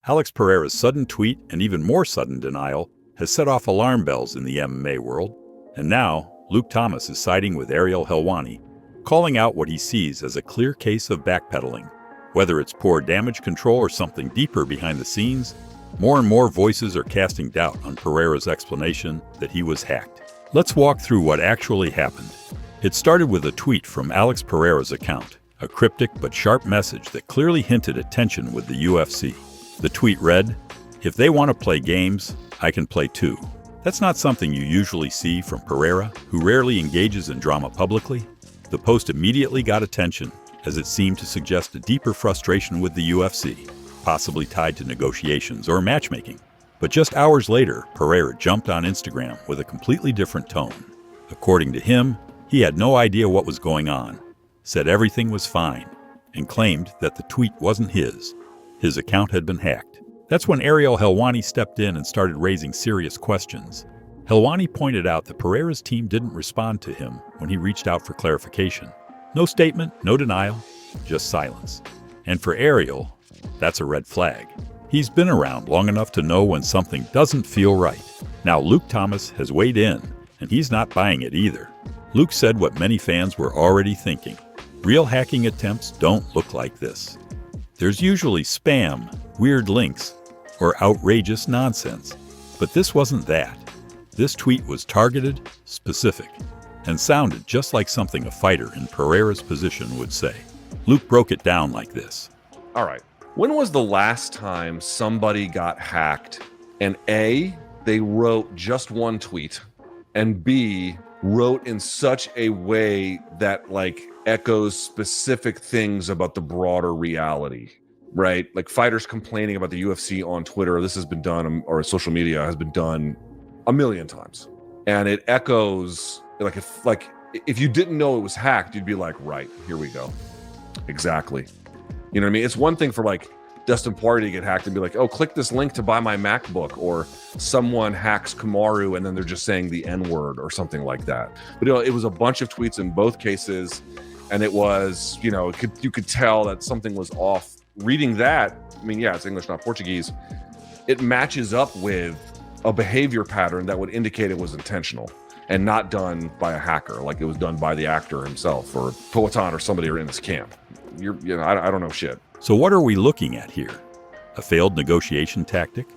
Alex Pereira's sudden tweet and even more sudden denial has set off alarm bells in the MMA world. And now, Luke Thomas is siding with Ariel Helwani, calling out what he sees as a clear case of backpedaling. Whether it's poor damage control or something deeper behind the scenes, more and more voices are casting doubt on Pereira's explanation that he was hacked. Let's walk through what actually happened. It started with a tweet from Alex Pereira's account, a cryptic but sharp message that clearly hinted at tension with the UFC. The tweet read, "If they want to play games, I can play too." That's not something you usually see from Pereira, who rarely engages in drama publicly. The post immediately got attention, as it seemed to suggest a deeper frustration with the UFC, possibly tied to negotiations or matchmaking. But just hours later, Pereira jumped on Instagram with a completely different tone. According to him, he had no idea what was going on, said everything was fine, and claimed that the tweet wasn't his. His account had been hacked. That's when Ariel Helwani stepped in and started raising serious questions. Helwani pointed out that Pereira's team didn't respond to him when he reached out for clarification. No statement, no denial, just silence. And for Ariel, that's a red flag. He's been around long enough to know when something doesn't feel right. Now Luke Thomas has weighed in, and he's not buying it either. Luke said what many fans were already thinking. Real hacking attempts don't look like this. There's usually spam, weird links, or outrageous nonsense. But this wasn't that. This tweet was targeted, specific, and sounded just like something a fighter in Pereira's position would say. Luke broke it down like this. All right. When was the last time somebody got hacked and A, they wrote just one tweet, and B, wrote in such a way that echoes specific things about the broader reality, right? Like fighters complaining about the UFC on Twitter, this has been done, or social media has been done a million times. And it echoes, if you didn't know it was hacked, you'd be like, right, here we go. Exactly. You know what I mean? It's one thing for Dustin Poirier to get hacked and be like, oh, click this link to buy my MacBook, or someone hacks Kamaru and then they're just saying the N-word or something like that. But it was a bunch of tweets in both cases, and it was, you could tell that something was off. Reading that, I mean, yeah, it's English, not Portuguese. It matches up with a behavior pattern that would indicate it was intentional and not done by a hacker, like it was done by the actor himself or Poatan or somebody in his camp. I don't know shit. So what are we looking at here? A failed negotiation tactic?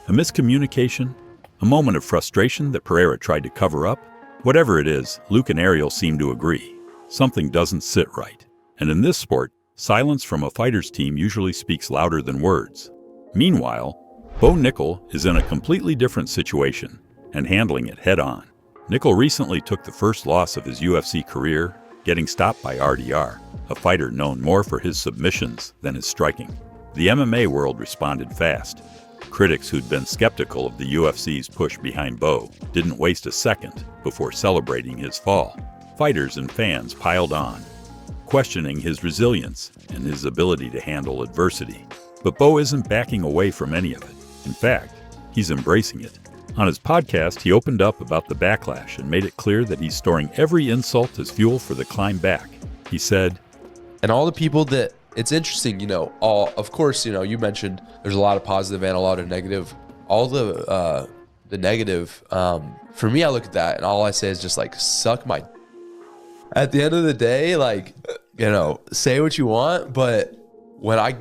A miscommunication? A moment of frustration that Pereira tried to cover up? Whatever it is, Luke and Ariel seem to agree. Something doesn't sit right. And in this sport, silence from a fighter's team usually speaks louder than words. Meanwhile, Bo Nickal is in a completely different situation and handling it head-on. Nickal recently took the first loss of his UFC career, getting stopped by RDR, a fighter known more for his submissions than his striking. The MMA world responded fast. Critics who'd been skeptical of the UFC's push behind Bo didn't waste a second before celebrating his fall. Fighters and fans piled on, questioning his resilience and his ability to handle adversity. But Bo isn't backing away from any of it. In fact, he's embracing it. On his podcast, he opened up about the backlash and made it clear that he's storing every insult as fuel for the climb back. He said, and all the people that, it's interesting, of course, you mentioned there's a lot of positive and a lot of negative. All the negative, for me, I look at that and all I say is just suck my. At the end of the day, say what you want, but when I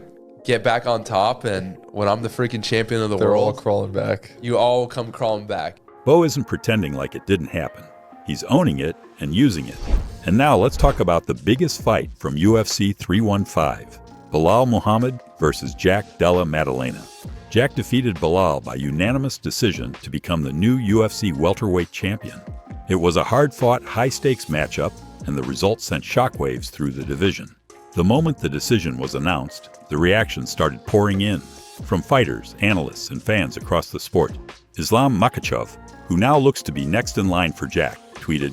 get back on top and when I'm the freaking champion of the world, they're all crawling back. You all come crawling back. Bo isn't pretending like it didn't happen. He's owning it and using it. And now let's talk about the biggest fight from UFC 315. Belal Muhammad versus Jack Della Maddalena. Jack defeated Belal by unanimous decision to become the new UFC welterweight champion. It was a hard-fought, high-stakes matchup, and the result sent shockwaves through the division. The moment the decision was announced, the reactions started pouring in from fighters, analysts, and fans across the sport. Islam Makhachev, who now looks to be next in line for Jack, tweeted,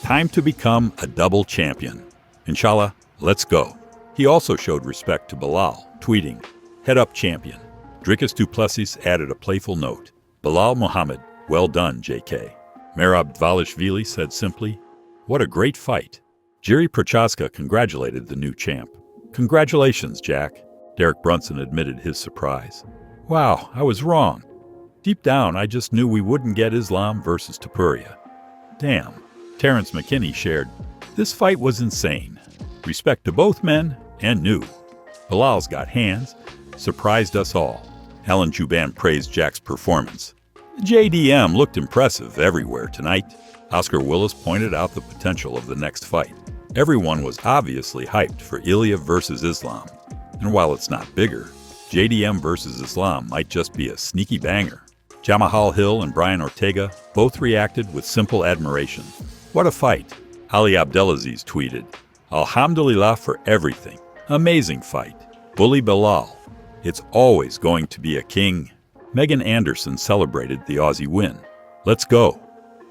"Time to become a double champion. Inshallah, let's go." He also showed respect to Belal, tweeting, "Head up champion." Dricus du Plessis added a playful note, "Belal Muhammad, well done, JK." Merab Dvalishvili said simply, "What a great fight." Jiri Prochazka congratulated the new champ. "Congratulations, Jack." Derek Brunson admitted his surprise. Wow, I was wrong. Deep down, I just knew we wouldn't get Islam versus Pereira. Damn. Terrence McKinney shared, "This fight was insane. Respect to both men, and new. Belal's got hands, surprised us all." Alan Juban praised Jack's performance. JDM looked impressive everywhere tonight. Oscar Willis pointed out the potential of the next fight. Everyone was obviously hyped for Ilya versus Islam. And while it's not bigger, JDM versus Islam might just be a sneaky banger. Jamahal Hill and Brian Ortega both reacted with simple admiration. "What a fight." Ali Abdelaziz tweeted, "Alhamdulillah for everything. Amazing fight. Bully Belal. It's always going to be a king." Megan Anderson celebrated the Aussie win. "Let's go."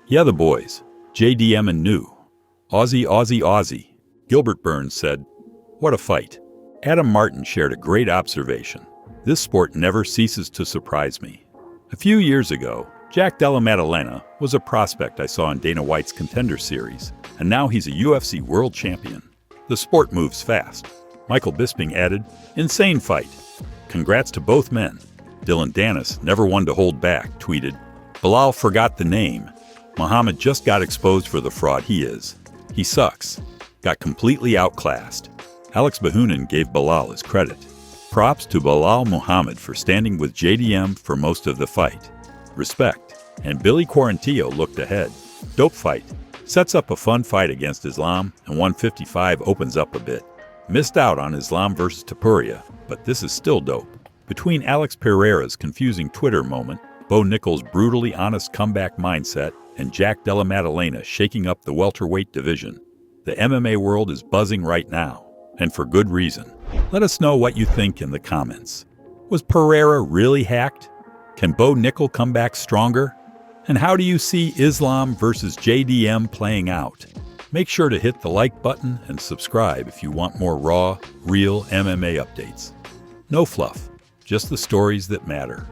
"Yeah, the boys. JDM and new. Aussie, Aussie, Aussie." Gilbert Burns said, "What a fight." Adam Martin shared a great observation. "This sport never ceases to surprise me." A few years ago, Jack Della Maddalena was a prospect I saw in Dana White's Contender Series, and now he's a UFC world champion. The sport moves fast. Michael Bisping added, "Insane fight. Congrats to both men." Dylan Dennis, never one to hold back, tweeted, "Belal forgot the name. Muhammad just got exposed for the fraud he is. He sucks. Got completely outclassed." Alex Bahunin gave Belal his credit. "Props to Belal Muhammad for standing with JDM for most of the fight. Respect." And Billy Quarantillo looked ahead. "Dope fight. Sets up a fun fight against Islam, and 155 opens up a bit. Missed out on Islam versus Tapuria, but this is still dope." Between Alex Pereira's confusing Twitter moment, Bo Nickal's brutally honest comeback mindset, and Jack Della Maddalena shaking up the welterweight division, the MMA world is buzzing right now, and for good reason. Let us know what you think in the comments. Was Pereira really hacked? Can Bo Nickal come back stronger? And how do you see Islam versus JDM playing out? Make sure to hit the like button and subscribe if you want more raw, real MMA updates. No fluff, just the stories that matter.